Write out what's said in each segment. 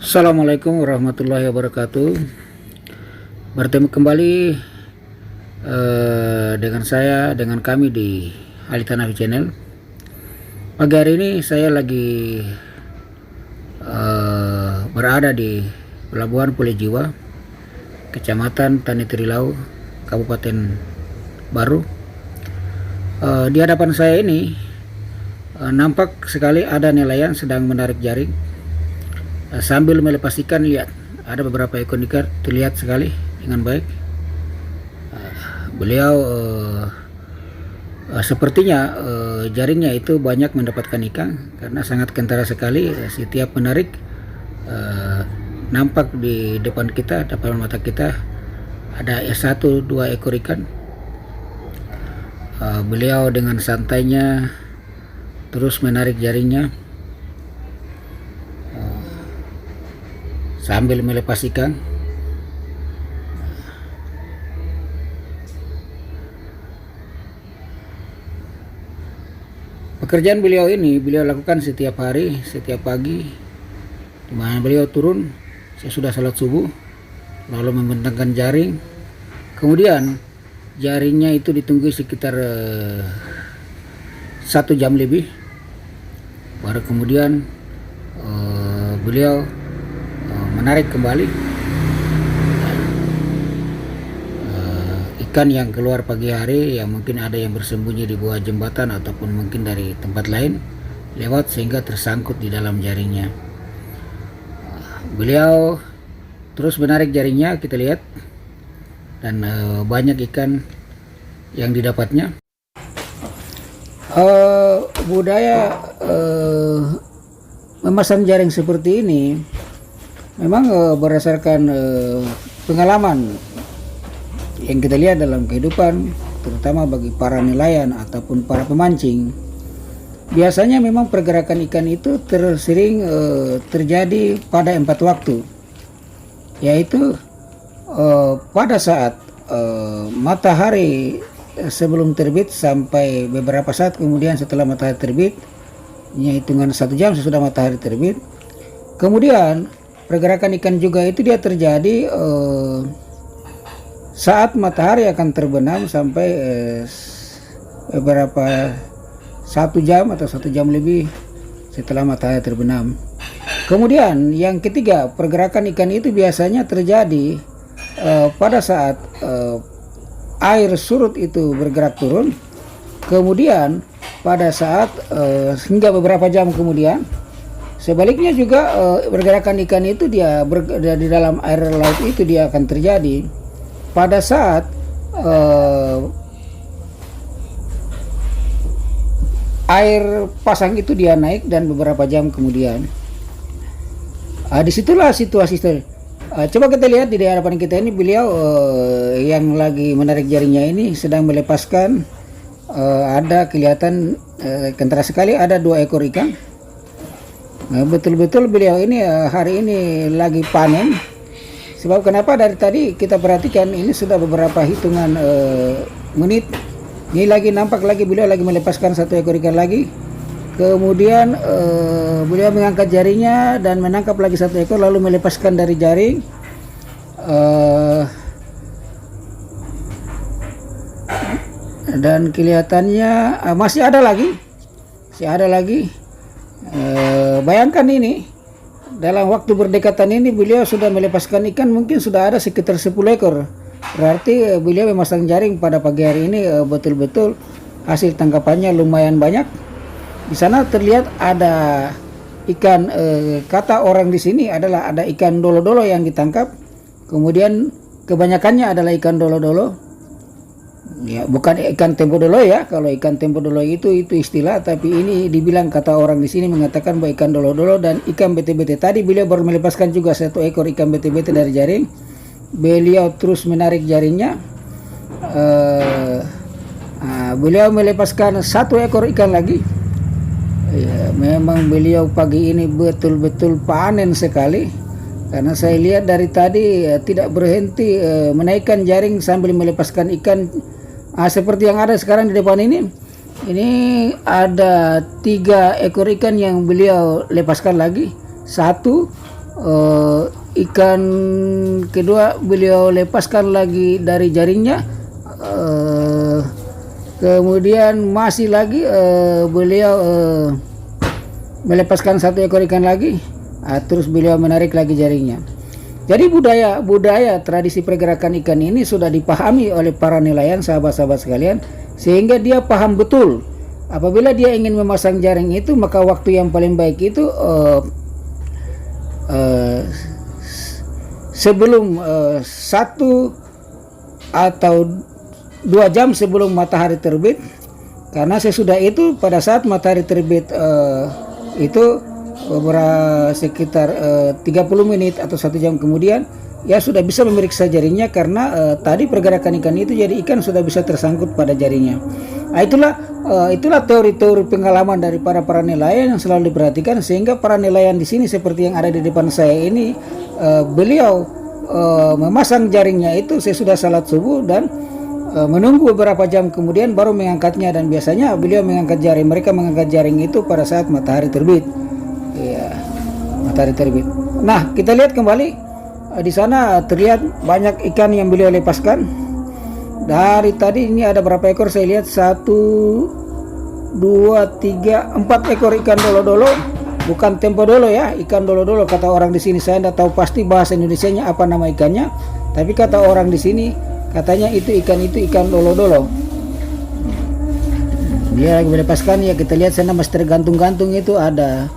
Assalamualaikum warahmatullahi wabarakatuh. Bertemu kembali dengan kami di Alita Navi Channel. Pagi hari ini saya lagi berada di Pelabuhan Pulejiwa, Kecamatan Tani Trilau, Kabupaten Baru. Di hadapan saya ini nampak sekali ada nelayan sedang menarik jaring sambil melepas ikan. Lihat, ada beberapa ekor ikan terlihat sekali dengan baik. Beliau sepertinya jaringnya itu banyak mendapatkan ikan karena sangat kentara sekali. Setiap menarik nampak di depan kita, depan mata kita ada 1-2 ekor ikan. Beliau dengan santainya terus menarik jaringnya sambil melepas ikan. Pekerjaan beliau ini beliau lakukan setiap hari, setiap pagi, di mana beliau turun sesudah salat subuh, lalu membentangkan jaring. Kemudian jaringnya itu ditunggu sekitar 1 jam lebih, baru kemudian beliau menarik kembali ikan yang keluar pagi hari, yang mungkin ada yang bersembunyi di bawah jembatan ataupun mungkin dari tempat lain lewat sehingga tersangkut di dalam jaringnya. Beliau terus menarik jaringnya, kita lihat, dan banyak ikan yang didapatnya. Budaya memasang jaring seperti ini memang berdasarkan pengalaman yang kita lihat dalam kehidupan, terutama bagi para nelayan ataupun para pemancing. Biasanya memang pergerakan ikan itu sering terjadi pada 4 waktu, yaitu pada saat matahari sebelum terbit sampai beberapa saat kemudian setelah matahari terbit, hitungan 1 jam sesudah matahari terbit. Kemudian pergerakan ikan juga itu dia terjadi saat matahari akan terbenam sampai beberapa 1 jam atau 1 jam lebih setelah matahari terbenam. Kemudian yang ketiga, pergerakan ikan itu biasanya terjadi pada saat air surut itu bergerak turun. Kemudian pada saat hingga beberapa jam kemudian, sebaliknya juga pergerakan ikan itu dia di dalam air laut itu dia akan terjadi pada saat air pasang itu dia naik dan beberapa jam kemudian. Disitulah situasi. Coba kita lihat di hadapan kita ini, beliau yang lagi menarik jaringnya ini sedang melepaskan. Ada kelihatan kentara sekali, ada 2 ekor ikan. Betul-betul beliau ini hari ini lagi panen. Sebab kenapa, dari tadi kita perhatikan ini sudah beberapa hitungan menit. Ini lagi nampak lagi beliau lagi melepaskan 1 ekor ikan lagi. Kemudian beliau mengangkat jaringnya dan menangkap lagi 1 ekor lalu melepaskan dari jaring. Dan kelihatannya masih ada lagi. Bayangkan ini, dalam waktu berdekatan ini beliau sudah melepaskan ikan mungkin sudah ada sekitar 10 ekor. Berarti beliau memasang jaring pada pagi hari ini betul-betul hasil tangkapannya lumayan banyak. Di sana terlihat ada ikan, kata orang di sini adalah ada ikan dolo-dolo yang ditangkap. Kemudian kebanyakannya adalah ikan dolo-dolo. Ya, bukan ikan tempo dolo ya. Kalau ikan tempo dolo itu istilah, tapi ini dibilang kata orang di sini mengatakan bahwa ikan dolo-dolo dan ikan bete-bete. Tadi beliau baru melepaskan juga 1 ekor ikan bete-bete dari jaring. Beliau terus menarik jaringnya. Beliau melepaskan 1 ekor ikan lagi. Ya, memang beliau pagi ini betul-betul panen sekali, karena saya lihat dari tadi tidak berhenti menaikkan jaring sambil melepaskan ikan. Seperti yang ada sekarang di depan ini ada 3 ekor ikan yang beliau lepaskan lagi. 1, ikan kedua beliau lepaskan lagi dari jaringnya. Kemudian masih lagi beliau melepaskan satu ekor ikan lagi. Terus beliau menarik lagi jaringnya. Jadi budaya tradisi pergerakan ikan ini sudah dipahami oleh para nelayan, sahabat-sahabat sekalian, sehingga dia paham betul apabila dia ingin memasang jaring itu, maka waktu yang paling baik itu sebelum 1 atau 2 jam sebelum matahari terbit, karena sesudah itu pada saat matahari terbit itu sekitar 30 menit atau 1 jam kemudian ya sudah bisa memeriksa jaringnya, karena tadi pergerakan ikan itu jadi ikan sudah bisa tersangkut pada jaringnya. Itulah teori-teori pengalaman dari para nelayan yang selalu diperhatikan, sehingga para nelayan di sini seperti yang ada di depan saya ini, beliau memasang jaringnya itu sesudah salat subuh dan menunggu beberapa jam kemudian baru mengangkatnya, dan biasanya beliau mereka mengangkat jaring itu pada saat matahari terbit. Ya, matahari terbit. Nah, kita lihat kembali di sana terlihat banyak ikan yang beliau lepaskan. Dari tadi ini ada berapa ekor? Saya lihat 1, 2, 3, 4 ekor ikan dolo-dolo. Bukan tempo dolo ya, ikan dolo-dolo kata orang di sini. Saya tidak tahu pasti bahasa Indonesianya apa nama ikannya, tapi kata orang di sini katanya itu ikan dolo-dolo. Dia lagi melepaskan ya, kita lihat sana masih tergantung-gantung itu ada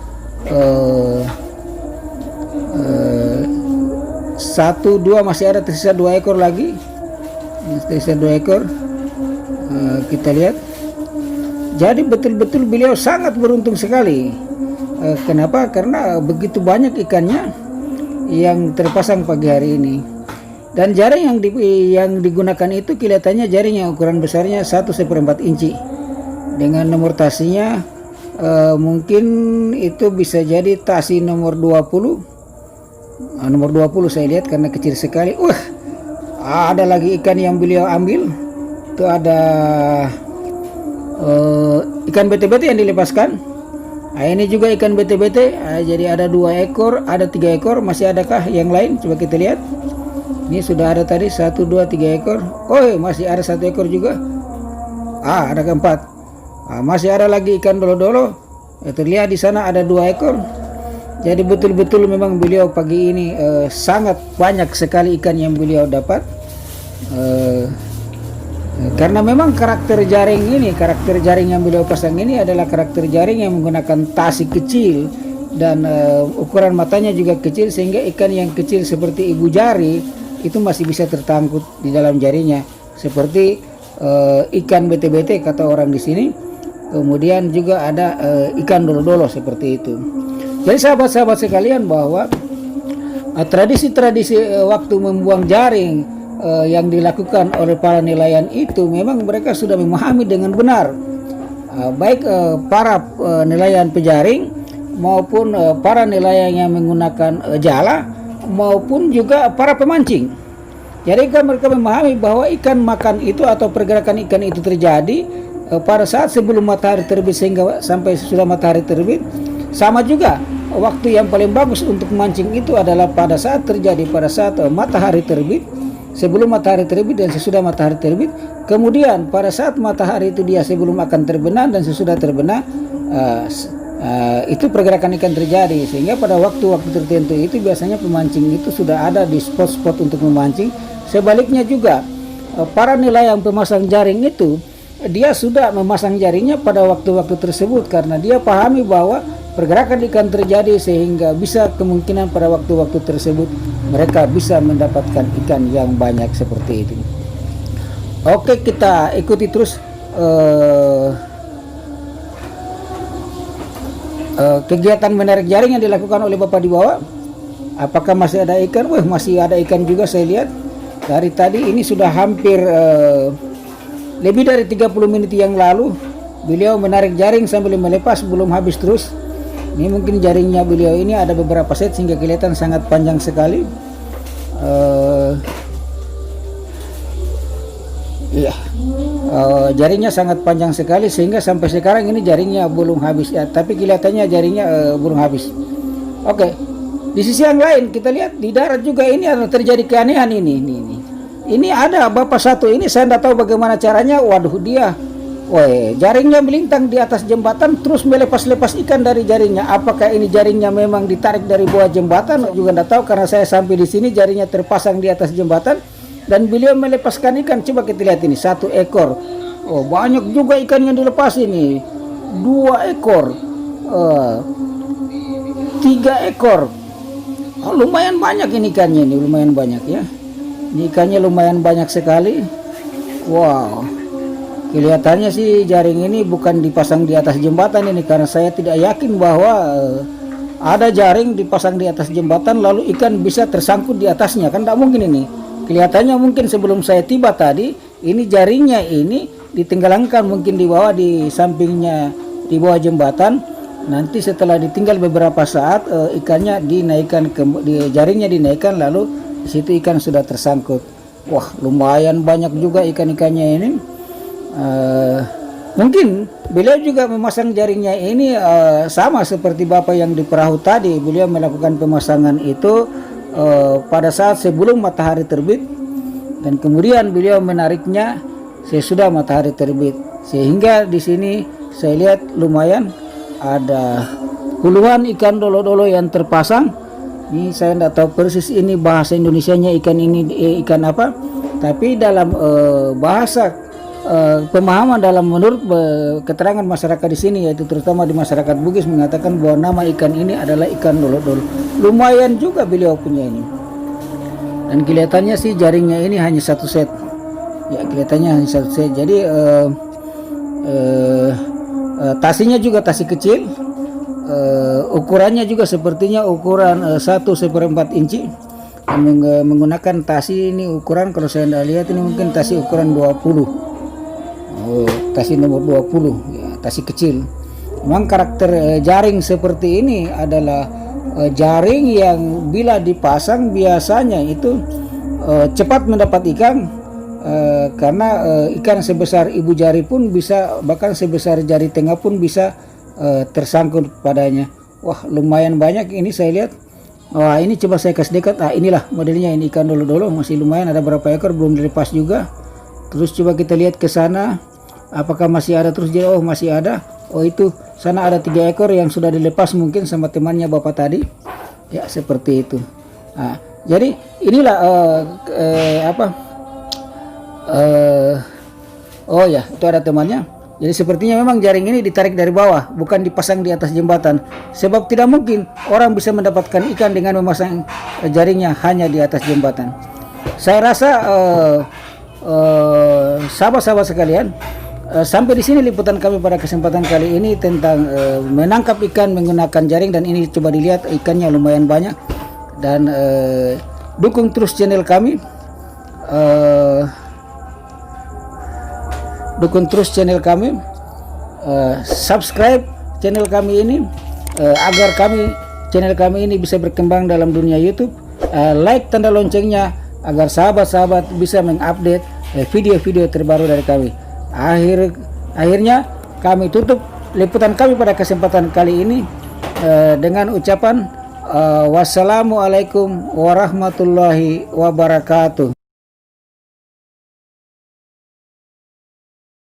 1, 2, masih ada tersisa 2 ekor lagi. Tersisa 2 ekor. Kita lihat. Jadi betul-betul beliau sangat beruntung sekali. Kenapa? Karena begitu banyak ikannya yang terpasang pagi hari ini. Dan jaring yang digunakan itu kelihatannya jaring yang ukuran besarnya 1/4 inci. Dengan nomor tasinya mungkin itu bisa jadi tasi nomor 20. Nomor 20 saya lihat karena kecil sekali. Ada lagi ikan yang beliau ambil. Itu ada ikan bete-bete yang dilepaskan. Ini juga ikan bete-bete. Jadi ada 2 ekor, ada 3 ekor. Masih adakah yang lain? Coba kita lihat. Ini sudah ada tadi 1, 2, 3 ekor. Masih ada 1 ekor juga. Ada keempat. Masih ada lagi ikan dolo-dolo. Terlihat di sana ada 2 ekor. Jadi betul-betul memang beliau pagi ini sangat banyak sekali ikan yang beliau dapat. Karena memang karakter jaring yang beliau pasang ini adalah karakter jaring yang menggunakan tasi kecil dan ukuran matanya juga kecil, sehingga ikan yang kecil seperti ibu jari itu masih bisa tertangkut di dalam jarinya, seperti ikan bete-bete kata orang di sini. Kemudian juga ada ikan dolo-dolo seperti itu. Jadi sahabat-sahabat sekalian, bahwa tradisi-tradisi waktu membuang jaring yang dilakukan oleh para nelayan itu memang mereka sudah memahami dengan benar, baik para nelayan pejaring maupun para nelayan yang menggunakan jala maupun juga para pemancing. Jadi mereka memahami bahwa ikan makan itu atau pergerakan ikan itu terjadi pada saat sebelum matahari terbit sehingga sampai sesudah matahari terbit. Sama juga waktu yang paling bagus untuk memancing itu adalah pada saat matahari terbit, sebelum matahari terbit dan sesudah matahari terbit. Kemudian pada saat matahari itu dia sebelum akan terbenam dan sesudah terbenam, itu pergerakan ikan terjadi, sehingga pada waktu-waktu tertentu itu biasanya pemancing itu sudah ada di spot-spot untuk memancing. Sebaliknya juga para nelayan pemasang jaring itu dia sudah memasang jaringnya pada waktu-waktu tersebut, karena dia pahami bahwa pergerakan ikan terjadi, sehingga bisa kemungkinan pada waktu-waktu tersebut mereka bisa mendapatkan ikan yang banyak seperti itu. Oke, kita ikuti terus kegiatan menarik jaring yang dilakukan oleh Bapak di bawah. Apakah masih ada ikan? Masih ada ikan juga saya lihat. Dari tadi ini sudah hampir lebih dari 30 menit yang lalu beliau menarik jaring sambil melepas, belum habis terus. Ini mungkin jaringnya beliau ini ada beberapa set sehingga kelihatan sangat panjang sekali. Jaringnya sangat panjang sekali sehingga sampai sekarang ini jaringnya belum habis ya, tapi kelihatannya jaringnya belum habis. Oke, Di sisi yang lain kita lihat di darat juga ini ada terjadi keanehan ini. Ini ada bapak satu ini, saya tidak tahu bagaimana caranya. Waduh, dia jaringnya melintang di atas jembatan terus melepas-lepas ikan dari jaringnya. Apakah ini jaringnya memang ditarik dari bawah jembatan? Juga tidak tahu, karena saya sampai di sini jaringnya terpasang di atas jembatan dan beliau melepaskan ikan. Coba kita lihat ini, 1 ekor. Oh, banyak juga ikan yang dilepas ini. 2 ekor, 3 ekor. Oh, lumayan banyak ini ikannya, ini lumayan banyak ya. Ini ikannya lumayan banyak sekali. Wow, kelihatannya sih jaring ini bukan dipasang di atas jembatan ini, karena saya tidak yakin bahwa ada jaring dipasang di atas jembatan lalu ikan bisa tersangkut di atasnya, kan tidak mungkin ini. Kelihatannya mungkin sebelum saya tiba tadi, ini jaringnya ini ditenggelamkan mungkin di bawah, di sampingnya, di bawah jembatan. Nanti setelah ditinggal beberapa saat, ikannya dinaikkan, jaringnya dinaikkan, lalu di situ ikan sudah tersangkut. Wah, lumayan banyak juga ikan-ikannya ini. Mungkin beliau juga memasang jaringnya ini sama seperti bapak yang di perahu tadi. Beliau melakukan pemasangan itu pada saat sebelum matahari terbit, dan kemudian beliau menariknya sesudah matahari terbit. Sehingga di sini saya lihat lumayan ada puluhan ikan dolo-dolo yang terpasang. Ini saya tidak tahu persis ini bahasa Indonesianya ikan ini ikan apa, tapi dalam bahasa pemahaman dalam menurut keterangan masyarakat di sini, yaitu terutama di masyarakat Bugis, mengatakan bahwa nama ikan ini adalah ikan dolo-dolo. Lumayan juga beliau punya ini. Dan kelihatannya sih jaringnya ini hanya 1 set. Ya, kelihatannya hanya 1 set. Jadi tasinya juga tasi kecil. Ukurannya juga sepertinya ukuran 1/4 inci. Menggunakan tasi ini ukuran, kalau saya tidak lihat ini mungkin tasi ukuran 20. Tasi nomor 20 ya, tasi kecil. Memang karakter jaring seperti ini adalah jaring yang bila dipasang biasanya itu cepat mendapat ikan, karena ikan sebesar ibu jari pun bisa, bahkan sebesar jari tengah pun bisa tersangkut padanya. Wah, lumayan banyak ini saya lihat. Wah, ini coba saya kasih dekat. Inilah modelnya, ini ikan dolo-dolo, masih lumayan, ada berapa ekor belum dilepas juga. Terus coba kita lihat ke sana, apakah masih ada terus? Oh, masih ada. Oh, itu sana ada 3 ekor yang sudah dilepas mungkin sama temannya bapak tadi. Ya, seperti itu. Jadi inilah oh ya, itu ada temannya. Jadi sepertinya memang jaring ini ditarik dari bawah, bukan dipasang di atas jembatan. Sebab tidak mungkin orang bisa mendapatkan ikan dengan memasang jaringnya hanya di atas jembatan. Saya rasa sahabat-sahabat sekalian, sampai di sini liputan kami pada kesempatan kali ini tentang menangkap ikan menggunakan jaring. Dan ini coba dilihat, ikannya lumayan banyak. Dan dukung terus channel kami. Dukung terus channel kami, subscribe channel kami ini agar channel kami ini bisa berkembang dalam dunia YouTube. Like tanda loncengnya agar sahabat-sahabat bisa mengupdate video-video terbaru dari kami. Akhirnya kami tutup liputan kami pada kesempatan kali ini dengan ucapan wassalamualaikum warahmatullahi wabarakatuh.